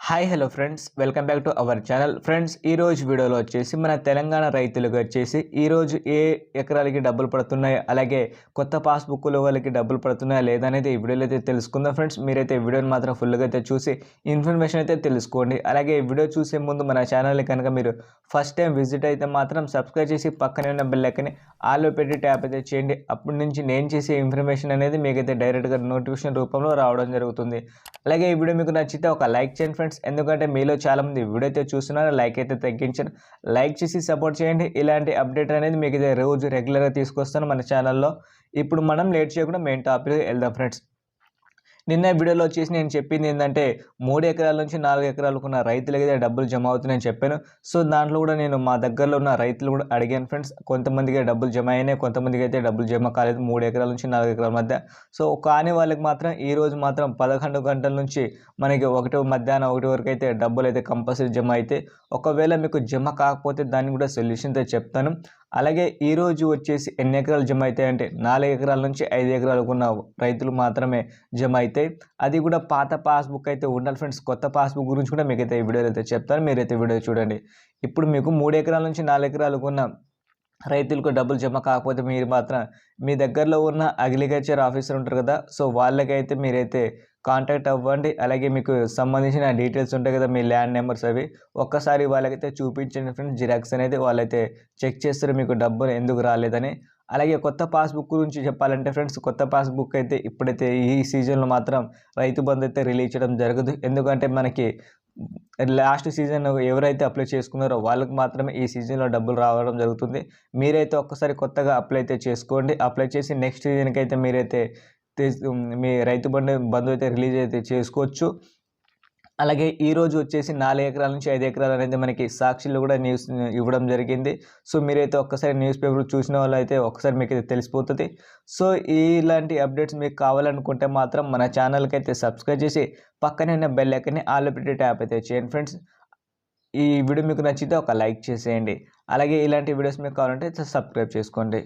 Hi hello friends, welcome back to our channel. Friends, ఈరోజు వీడియోలో వచ్చేసి మన తెలంగాణ రైతులకు వచ్చేసి ఈరోజు ఏ ఎకరాలకి డబ్బులు పడుతున్నాయి, అలాగే కొత్త పాస్బుక్లో వాళ్ళకి డబ్బులు పడుతున్నాయా లేదా అనేది ఈ వీడియోలో అయితే తెలుసుకుందాం. ఫ్రెండ్స్, మీరైతే వీడియోని మాత్రం ఫుల్గా అయితే చూసి ఇన్ఫర్మేషన్ అయితే తెలుసుకోండి. అలాగే ఈ వీడియో చూసే ముందు మన ఛానల్ని కనుక మీరు ఫస్ట్ టైం విజిట్ అయితే మాత్రం సబ్స్క్రైబ్ చేసి పక్కనే ఉన్న బెల్ ఐకాన్ని ఆల్లో పెట్టి ట్యాప్ అయితే చేయండి. అప్పటి నుంచి నేను చేసే ఇన్ఫర్మేషన్ అనేది మీకైతే డైరెక్ట్గా నోటిఫికేషన్ రూపంలో రావడం జరుగుతుంది. అలాగే ఈ వీడియో మీకు నచ్చితే ఒక లైక్ చేయండి ఫ్రెండ్స్, ఎందుకంటే మీలో చాలామంది వీడియో అయితే చూస్తున్నారు, లైక్ అయితే తగ్గించండి. లైక్ చేసి సపోర్ట్ చేయండి. ఇలాంటి అప్డేట్ అనేది మీకు అయితే రోజు రెగ్యులర్గా తీసుకొస్తాను మన ఛానల్లో. ఇప్పుడు మనం లేట్ చేయకుండా మెయిన్ టాపిక్ వెళ్దాం ఫ్రెండ్స్. నిన్న వీడియోలో వచ్చేసి నేను చెప్పింది ఏంటంటే 3 ఎకరాల నుంచి 4 ఎకరాలకు ఉన్న రైతులకైతే డబ్బులు జమ అవుతున్నాయని చెప్పాను. సో దాంట్లో కూడా నేను మా దగ్గరలో ఉన్న రైతులు కూడా అడిగాను ఫ్రెండ్స్. కొంతమందికి డబ్బులు జమ అయినాయి, కొంతమందికి అయితే డబ్బులు జమ కాలేదు 3 ఎకరాల నుంచి 4 ఎకరాల మధ్య. సో కానీ వాళ్ళకి మాత్రం ఈరోజు మాత్రం 11 గంటల నుంచి మనకి మధ్యాహ్నం 1 వరకు అయితే డబ్బులు అయితే కంపల్సరీ జమ అయితే, ఒకవేళ మీకు జమ కాకపోతే దాన్ని కూడా సొల్యూషన్ అయితే చెప్తాను. అలాగే ఈరోజు వచ్చేసి ఎన్ని ఎకరాలు జమ అవుతాయంటే 4 ఎకరాల నుంచి 5 ఎకరాలకు ఉన్న రైతులు మాత్రమే జమ అవుతాయి. అది కూడా పాత పాస్బుక్ అయితే ఉండాలి ఫ్రెండ్స్. కొత్త పాస్బుక్ గురించి కూడా మీకైతే ఈ వీడియోలో అయితే చెప్తాను, మీరైతే వీడియో చూడండి. ఇప్పుడు మీకు 3 ఎకరాల నుంచి 4 ఎకరాలకు ఉన్న రైతులకు డబ్బులు జమ కాకపోతే మీరు మాత్రం మీ దగ్గరలో ఉన్న అగ్రికల్చర్ ఆఫీసర్ ఉంటారు కదా, సో వాళ్ళకైతే మీరైతే కాంటాక్ట్ అవ్వండి. అలాగే మీకు సంబంధించిన డీటెయిల్స్ ఉంటాయి కదా, మీ ల్యాండ్ నెంబర్స్ అవి ఒక్కసారి వాళ్ళకైతే చూపించండి ఫ్రెండ్స్. జిరాక్స్ అనేది వాళ్ళైతే చెక్ చేస్తారు మీకు డబ్బులు ఎందుకు రాలేదని. అలాగే కొత్త పాస్బుక్ గురించి చెప్పాలంటే ఫ్రెండ్స్, కొత్త పాస్బుక్ అయితే ఇప్పుడైతే ఈ సీజన్లో మాత్రం రైతు బంధు అయితే రిలీజ్ చేయడం జరగదు. ఎందుకంటే మనకి లాస్ట్ సీజన్ ఎవరైతే అప్లై చేసుకున్నారో వాళ్ళకి మాత్రమే ఈ సీజన్లో డబ్బులు రావడం జరుగుతుంది. మీరైతే ఒక్కసారి కొత్తగా అప్లై అయితే చేసుకోండి. అప్లై చేసి నెక్స్ట్ సీజన్కి అయితే మీరైతే మీ రైతు బంధు అయితే రిలీజ్ అయితే చేసుకోవచ్చు. అలాగే ఈరోజు వచ్చేసి 4 ఎకరాల నుంచి 5 ఎకరాలు అనేది మనకి సాక్షిలో కూడా న్యూస్ ఇవ్వడం జరిగింది. సో మీరైతే ఒక్కసారి న్యూస్ పేపర్ చూసిన వాళ్ళు అయితే ఒక్కసారి మీకు తెలిసిపోతుంది. సో ఇలాంటి అప్డేట్స్ మీకు కావాలనుకుంటే మాత్రం మన ఛానల్కి అయితే సబ్స్క్రైబ్ చేసి పక్కనే ఉన్న బెల్ ఐకాన్ని ఆల్లో పెట్టి ట్యాప్ అయితే చేయండి ఫ్రెండ్స్. ఈ వీడియో మీకు నచ్చితే ఒక లైక్ చేసేయండి. అలాగే ఇలాంటి వీడియోస్ మీకు కావాలంటే సబ్స్క్రైబ్ చేసుకోండి.